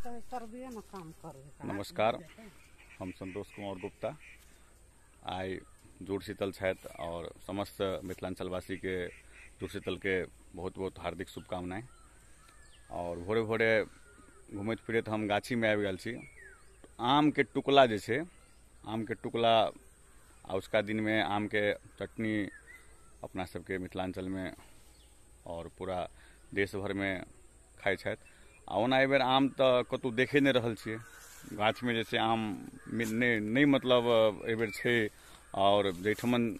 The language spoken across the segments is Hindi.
नमस्कार, हम संतोष कुमार गुप्ता आइ जुड़शीतल छथि और समस्त मिथिलांचलवासी के जुड़शीतल के बहुत बहुत हार्दिक शुभकामनाएं। और भोरे भोरे घूमैत फिरैत हम गाछी में आबि गेल छी। आम के टुकला जे छै, आम के टुकला आ उसका दिन में आम के चटनी अपना सबके मिथिलांचल में और पूरा देश भर में खाइ छथि। आ ओना एहि बेर आम तो कतौ देखे नहीं रहल छियै। गाछ में जैसे आम नहीं मतलब एहि बेर छै, और जैठमन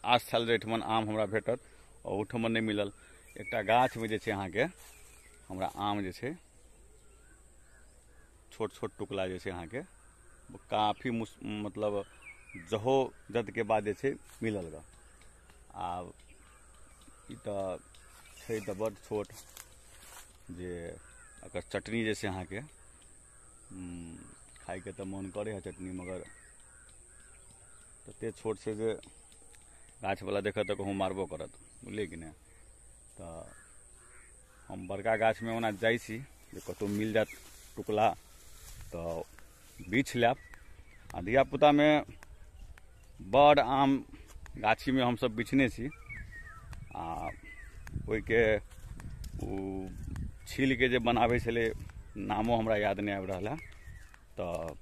आस्थल जैठमन आम हमरा भेटत और ओठमन नहीं मिलल। एकटा गाछ में जे छै अहाँके हमरा आम जे छै छोट छोट टुकला जे छै अहाँके काफी मतलब जहो जद के बाद जे छै मिलल ग। आब ई तऽ छै तऽ बड़ छोट जे अगर चटनी जैसे अहाँके खाई के तो मन करे है चटनी, मगर तते छोट से जे गाछ वाला देखत तो कहूँ मारबो करत, बुझलिए कि नहीं। तो हम बड़का गाछ में ओना जाइ छी जे कतौ मिल जात टुकला तो बीछ लेब। आ धिया पुता में बड़ आम गाछी में हम सब बिछने छी। आ ओइ के छील के जे बनावे छले नामो हमरा याद नहीं आबि रहल है। तो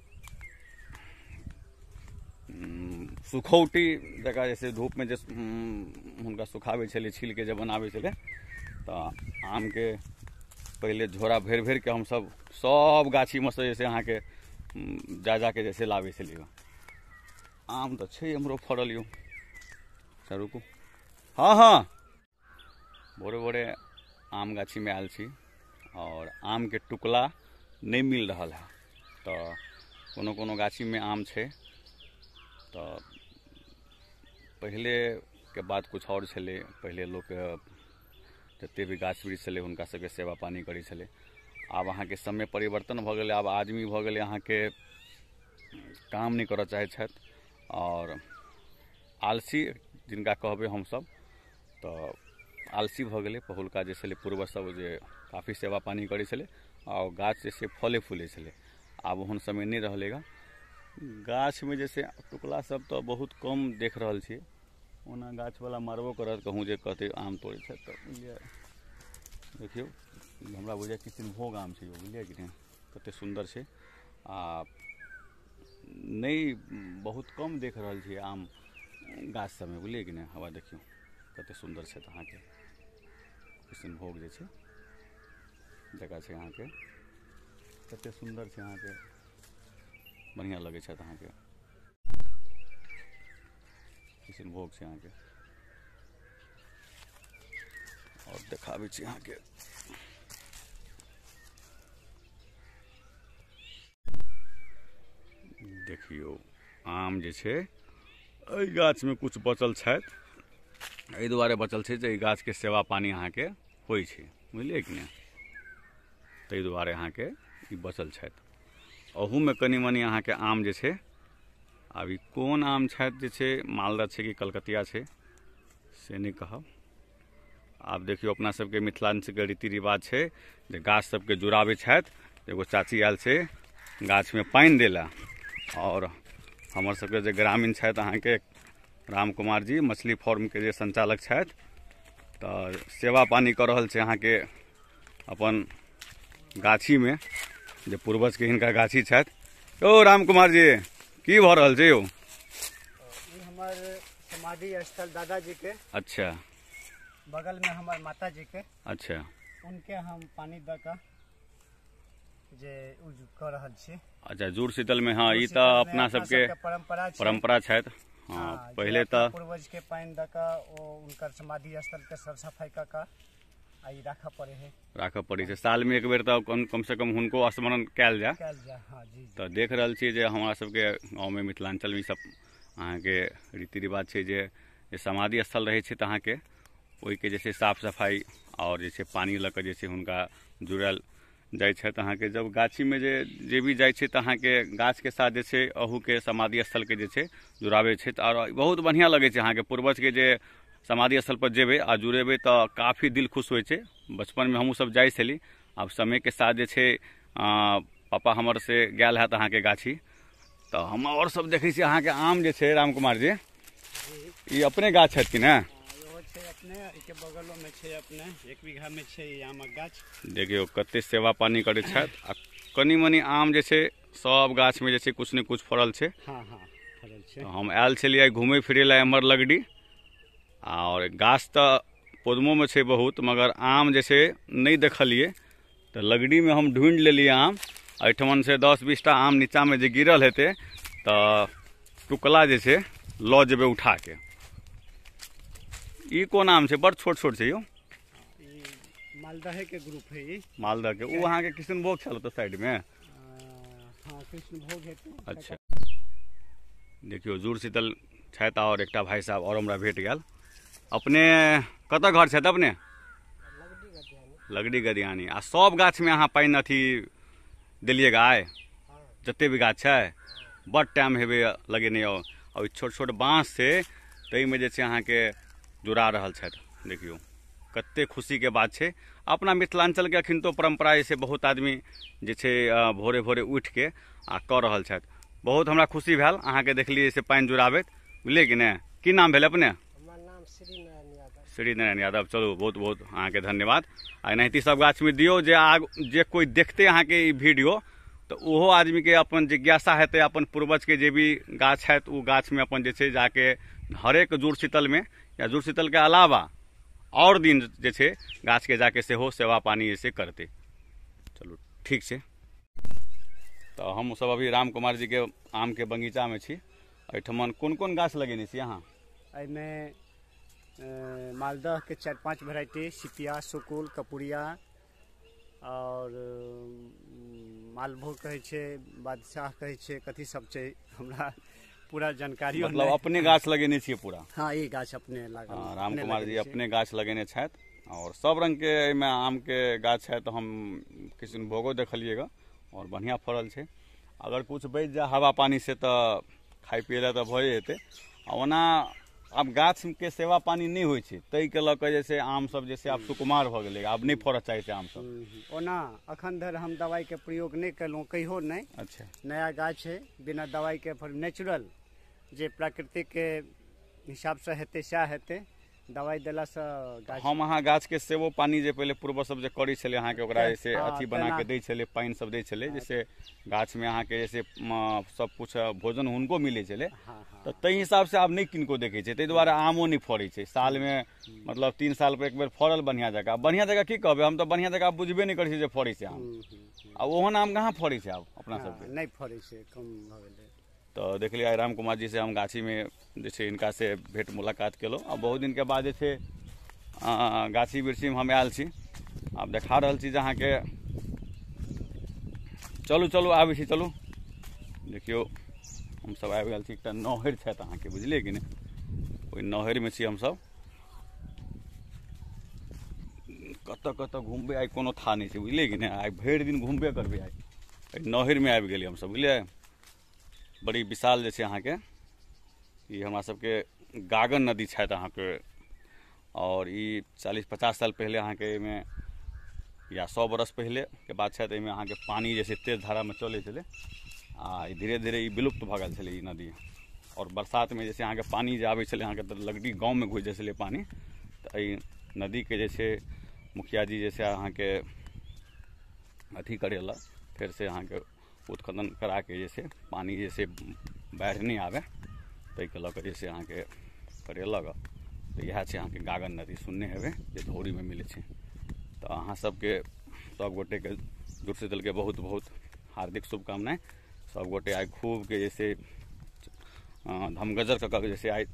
सुखौटी जगह जैसे धूप में जे हुनका सुखावे छले छील के जे बनावे छले, तो आम के पहले झोरा भर भर के हम सब गाछी में से जैसे अहाँ के जा के जैसे लावे छलिए। आम तो छै हमरो फड़ल यो, रुकू। हाँ हाँ, भोरे भोरे आम गाछी में आयल छी और आम के टुकला नहीं मिल रहा है। तो कोनो कोनो गाछी में आम छै, तो पहले के बात कुछ और छले। पहले लोग जते भी गाछ वृक्ष छले हुनका सबके सेवा पानी करै छले। आब अहाँ के समय परिवर्तन भ गेलै, आब आदमी भ गेलै अहाँ के काम नहीं करऽ चाहे छथि और आलसी जिनका कहबे हम सब, तो आलसी भ गेलै। पहिलुका जे छलै पूर्वज सब जे काफ़ी सेवा पानी करै छलै और गाछ जैसे फले फूले छलै, आब ओहन समय नहीं रहलेगा। गाछ में जैसे टुकला सब तो बहुत कम देख रहल छी। ओना गाछ वाला मारबो करत कहूँ जे कहते आम तोड़े छै, तो बुझलिए देखियो हमरा बुझे किशनभोग आम छै, बुझलिए कि नहीं कते सुंदर छै। आ नहीं बहुत कम देख रहल छी आम गाछ सब में, बुझलिए कि नहीं। हवा देखियो कते सुंदर छै। अहाँ के किशनभोग जे छै जगह छै अहाँ के कते सुंदर छै, अहाँ के बढ़िया लगे छै। अहाँ के किशनभोग छै अहाँ के और देखाबै छी अहाँ के। देखियो आम जे छै एहि गाछ में कुछ बचल छथि, एहि दुआरे बचल छै जे गाछ के सेवा पानी अहाँ के होइ छै, बुझलिए कि नहीं। ताहि दुआरे अहाँ के ई बचल छथि। अहू में कनी मनी अहाँ के आम जे छै, आब ई कोन आम छथि जे छै, मालदह छै कि कलकतिया छै से नहीं कहब। आब देखियो अपना सबके मिथिलांचल के रीति रिवाज छै जे गाछ सबके जुड़ाबै छथि। एगो चाची आयल छै गाछ में पानी देला, और हमर सबके जे ग्रामीण छथि अहाँ के राम कुमार जी मछली फार्म के जे संचालक छथि, तो सेवा पानी कर रहल छै अहाँ के अपन गाछी में जे पूर्वज के हिनका गाछी छथि। ओ राम कुमार जी की भ रहल छै यौ? हमार समाधि स्थल दादाजी के, अच्छा, बगल में हमार माता जी के, अच्छा, उनके हम पानी द के जे कर रहल छी। अच्छा, जुड़शीतल में। हाँ, ई तो अपना सबके परंपरा छथि। हाँ, पहले तो पूर्वज के पानी द के उनकर समाधि स्थल के सब सफाई क के आई राखऽ पड़े है। साल में एक बेर तो कम से कम हुनको स्मरण कैल जाए। हाँ जी। तो देख रहल छी जे हमरा सबके गाँव में मिथिलांचल में सब अहाँ के रीति रिवाज छै जे समाधि स्थल रहे छै, तो अहाँ के ओहि के जैसे साफ सफाई और जैसे पानी लऽ के जैसे हुनका जुड़ल जाइ छै। अहाँ के जब गाछी में जे भी जाइ छै, तो अहाँ के गाछ के साथ जे छै अहू के समाधि स्थल के जे छै जुड़ावे छै। और बहुत बढ़िया लगे छै अहाँ के पूर्वज के जे समाधि स्थल पर जेबे आ जुड़ेबे तो काफ़ी दिल खुश हो। बचपन में हमहूँ सब जाइ छली, आब समय के साथ जे छै पापा हमर से गेल है अहाँ के गाछी, तो हम और सब देखै छी अहाँ के आम जे छै राम कुमार जी, ये अपने गाछ है कि ना? अपने के बगलों में छै, अपने 1 बीघा में छै आमक गाछ। देखियो कते सेवा पानी करे छथि, आ कनी मनी आम जे छै सब गाछ में जे छै कुछ न कुछ फड़ल छै। हाँ हाँ फड़ल छै। तो हम आयल छलियै घूमे फिरे ला एम्हर लगडी, और गाछ तो पौधमो में छै बहुत, मगर आम जे छै नहीं देखलिए, तो लगडी में हम ढूंढ लेलिए आम। एठमन से 10-20 टा आम नीचा में जे गिरल हेते तो टुकला जे छै लऽ जेबे उठा के। ई कोन आम छै? बड़ छोट छोट छै यो। मालदह के ग्रुप है ये। मालदह के वो अहाँ के कृष्णभोग छल तो साइड में। हाँ कृष्णभोग है। अच्छा देखियो जुड़ शीतल छथि और एकटा भाई साहब और हमरा भेट गेल। अपने कत घर छथि अपने? लगडी गदियानी। आ सब गाछ में अहाँ पानी अथी दिलिएगा आय? जते भी गाछ है बड़ टाइम हेबे लगेने और छोट छोट बाँस से तई में जे छै अहाँ के जुड़ा रहल छथि। देखियो कते खुशी के बात छै। अपना मिथिलांचल के अखन तो परंपरा से बहुत आदमी जे छै भोरे भोरे उठ के आ कर रहल छथि। बहुत हमरा खुशी भेल अहाँ के देखलिए से पानी जुड़ाबैत, बुझलिए कि नहीं? की नाम भेल अपने? श्री नारायण यादव। चलो बहुत बहुत अहाँ के धन्यवाद। आ एनाहिते सब गाछ में दियो जे कोई देखते अहाँ के ई वीडियो, तो ओहो आदमी के अपन जिज्ञासा हेतै, अपन पूर्वज के जे भी गाछ है वो गाछ में अपन जे छै जाके हरेक जुड़ शीतल में या जुड़ शीतल के अलावा और दिन जे छै गाछ के जाके सेहो सेवा पानी जैसे करते। चलो ठीक छै। तो हम सब अभी राम कुमार जी के आम के बगीचा में छी। एठमन कोन कोन गाछ लगेने छी अहाँ? एहिमे मालदह के 4-5 वेराइटी, सिपिया, सुकुल, कपुरिया और मालभोग कहे छे, बादशाह कहे छे, कथी सब छे हमरा पूरा जानकारी। मतलब अपने गाछ लगेने छियै पूरा? हाँ ये गाछ अपने लागल। राम कुमार जी अपने गाछ लगेने छथि और सब रंग के एहिमे आम के गाछ है। तो हम कृष्णभोगो देखलिएगा और बढ़िया फड़ल छै। अगर कुछ बच जाए हवा पानी से तो खाई पिए ला तो भए जेतै। ओना अब गाछ के सेवा पानी नहीं होइ छै, तै के लऽ के जैसे आम सब जैसे आब सुकुमार भ गेलै, आब नहीं फड़ऽ चाहै छै आम सब। ओना अखन धरि हम दवाई के प्रयोग नहीं केलहुँ कहियो नहीं। अच्छा नया गाछ है, बिना दवाई के नेचुरल जे प्राकृतिक के हिसाब से हेतै सएह हेतै। दवाई देला से गाछ हम अहाँ गाछ के सेवो पानी जे पहले पूर्वज सब जे करै छलै अहाँ के ओकरा जैसे अथी बना के दै छलै, पानी सब दै छलै, जैसे गाछ में अहाँ के जैसे सब कुछ भोजन हुनको मिलै छलै। तो तै हिसाब से आब नहीं किनको देखे छै, तै दुआरे आमो नहीं फड़ै छै। साल में मतलब 3 साल पर एक बेर फड़ल बढ़िया जगह की कहबै, हम तो बढ़िया जगह बुझबे नहीं करै छै जे फड़ै छै आम। आ ओहन आम कहाँ फड़ै छै आब अपना सबके? नहीं फड़ै छै, कम भ गेलै। तो देख लिया राम कुमार जी से हम गाछी में जैसे इनका से भेंट मुलाकात केलो। अब बहुत दिन के बाद जैसे गाछी वृक्षी में हम आयल छी। अब देखा रहल छी अहाँ के। चलू चलू आबै छी, चलू देखियो हम सब आबि गेल छी। एकटा नहर छै अहाँ के, बुझलिए कि नहीं? ओहि नहर में छी हम सब। कत घूमबे आइ कोनो था नहीं छै, बुझलिए कि नहीं? आइ भरि दिन घूमबे करबे। आइ नहर में आबि गेलिए हम सब, बुझलिए? बड़ी विशाल जैसे अहाँ के ये हमरा सबके गागन नदी छै अहाँ के। और ये 40-50 साल पहले अहाँ के में या 100 बरस पहले के बात छै। तो अहाँ के पानी जैसे तेज धारा में चले चले आ धीरे धीरे विलुप्त भ गेल छलै ई नदी। और बरसात में जैसे अहाँ के पानी जे आबै छलै अहाँ के तो लगडी गाँव में घुस जाइ छलै पानी। तो ई नदी के जैसे मुखिया जी जैसे अहाँ के अथी करेला, फिर से अहाँ के उत्खनन करा के जैसे पानी जैसे बाढ़ नहीं आवे तै के लऽ के जैसे अहाँ के करेलक। तो यह छै अहाँ के गागन नदी, सुनने हेबे जे धौरी में मिले छै। तो अहाँ सबके सब गोटे के जुड़ शीतल के बहुत बहुत हार्दिक शुभकामनाएं। सब गोटे आइ खूब के जैसे धमगजर कऽ के जैसे आइ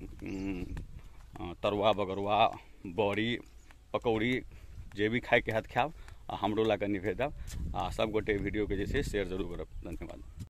तरुआ बगरुआ बड़ी पकौड़ी जे भी खाए के हाथ खायब आ हमरो ला कनि भेजब। आ सब गोटे वीडियो के जैसे शेयर जरूर करब। धन्यवाद।